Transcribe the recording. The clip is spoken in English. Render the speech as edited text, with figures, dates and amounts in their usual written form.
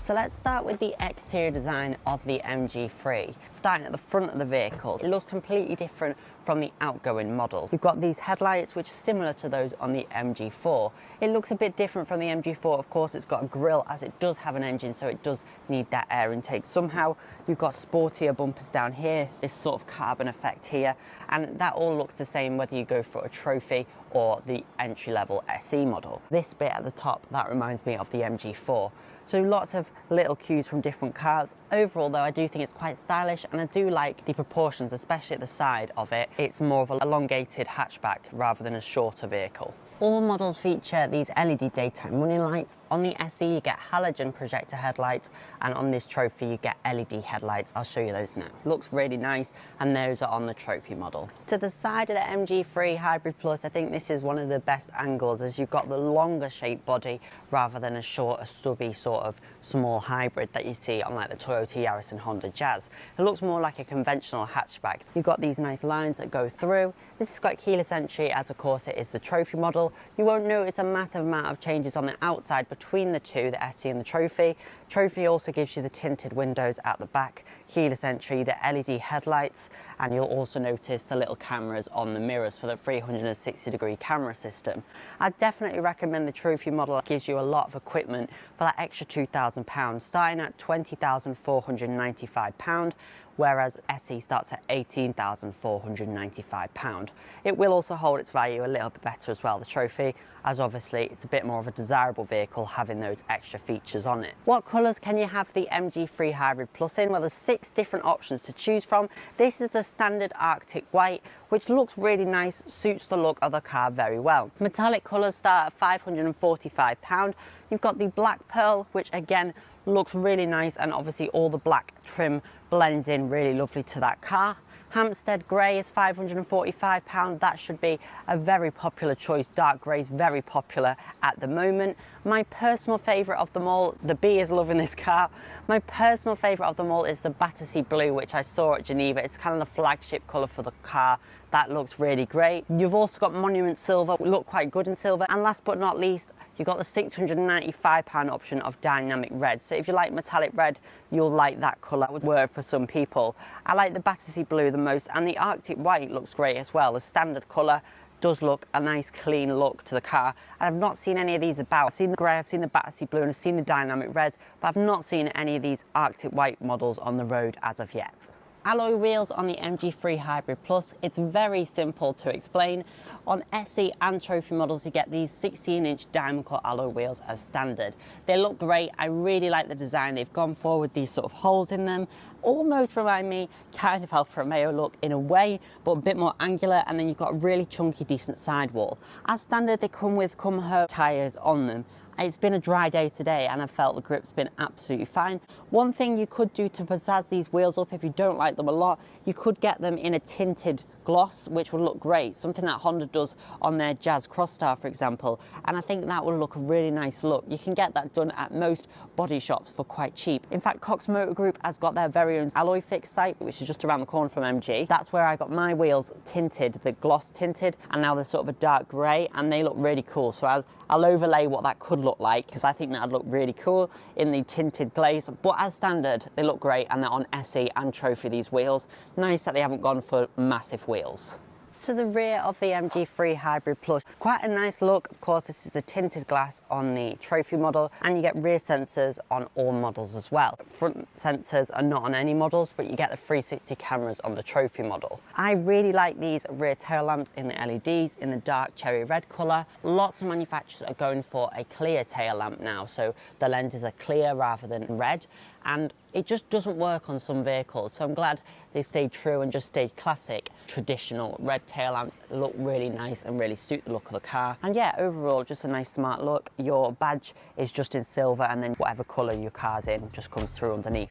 So let's start with the exterior design of the MG3. Starting at the front of the vehicle, it looks completely different from the outgoing model. You've got these headlights which are similar to those on the MG4. It looks a bit different from the MG4, of course. It's got a grille as it does have an engine, so it does need that air intake. Somehow you've got sportier bumpers down here, this sort of carbon effect here, and that all looks the same whether you go for a trophy or the entry-level SE model. This bit at the top, that reminds me of the MG4. So lots of little cues from different cars. Overall though, I do think it's quite stylish, and I do like the proportions, especially at the side of it. It's more of an elongated hatchback rather than a shorter vehicle. All models feature these LED daytime running lights. On the SE you get halogen projector headlights, and on this trophy you get LED headlights. I'll show you those now. Looks really nice, and those are on the trophy model. To the side of the MG3 Hybrid Plus, I think this is one of the best angles, as you've got the longer shaped body rather than a short, stubby sort of small hybrid that you see on like the Toyota Yaris and Honda Jazz. It looks more like a conventional hatchback. You've got these nice lines that go through. This has got keyless entry, as of course it is the trophy model. You won't notice a massive amount of changes on the outside between the two, the SE and the trophy. Trophy also gives you the tinted windows at the back, keyless entry, the LED headlights, and you'll also notice the little cameras on the mirrors for the 360-degree camera system. I definitely recommend the trophy model. It gives you a lot of equipment for that extra £2,000, starting at £20,495. whereas SE starts at £18,495. It will also hold its value a little bit better as well, the trophy, as obviously it's a bit more of a desirable vehicle having those extra features on it. What colours can you have the MG3 Hybrid Plus in? Well, there's 6 different options to choose from. This is the standard Arctic White, which looks really nice, suits the look of the car very well. Metallic colours start at £545. You've got the Black Pearl, which again looks really nice, and obviously all the black trim blends in really lovely to that car. Hampstead Grey is £545. That should be a very popular choice. Dark grey is very popular at the moment. My personal favourite of them all, the bee is loving this car. My personal favourite of them all is the Battersea Blue, which I saw at Geneva. It's kind of the flagship colour for the car. That looks really great. You've also got Monument Silver, look quite good in silver. And last but not least, you've got the £695 option of Dynamic Red. So if you like metallic red, you'll like that colour. That would work for some people. I like the Battersea Blue the most, and the Arctic White looks great as well. The standard colour does look a nice clean look to the car, and I've not seen any of these about. I've seen the grey, I've seen the Battersea Blue, and I've seen the Dynamic Red, but I've not seen any of these Arctic White models on the road as of yet. Alloy wheels on the MG3 Hybrid Plus, it's very simple to explain. On SE and trophy models you get these 16-inch diamond cut alloy wheels as standard. They look great. I really like the design they've gone for with these sort of holes in them. Almost remind me kind of Alfa Romeo look in a way, but a bit more angular, and then you've got a really chunky decent sidewall. As standard they come with home tyres on them. It's been a dry day today and I felt the grip's been absolutely fine. One thing you could do to pizzazz these wheels up, if you don't like them a lot, you could get them in a tinted gloss, which would look great. Something that Honda does on their Jazz Crossstar, for example. And I think that would look a really nice look. You can get that done at most body shops for quite cheap. In fact, Cox Motor Group has got their very own Alloy Fix site, which is just around the corner from MG. That's where I got my wheels tinted, the gloss tinted, and now they're sort of a dark grey, and they look really cool. So I'll overlay what that could look like, because I think that'd look really cool in the tinted glaze. But as standard, they look great, and they're on SE and trophy, these wheels. Nice that they haven't gone for massive wheels. To the rear of the MG3 Hybrid Plus, quite a nice look. Of course, this is the tinted glass on the trophy model, and you get rear sensors on all models as well. Front sensors are not on any models, but you get the 360 cameras on the trophy model. I really like these rear tail lamps in the LEDs in the dark cherry red colour. Lots of manufacturers are going for a clear tail lamp now, so the lenses are clear rather than red, and it just doesn't work on some vehicles. So I'm glad they stayed true and just stayed classic. Traditional red tail lamps look really nice and really suit the look of the car. And yeah, overall, just a nice smart look. Your badge is just in silver, and then whatever colour your car's in just comes through underneath.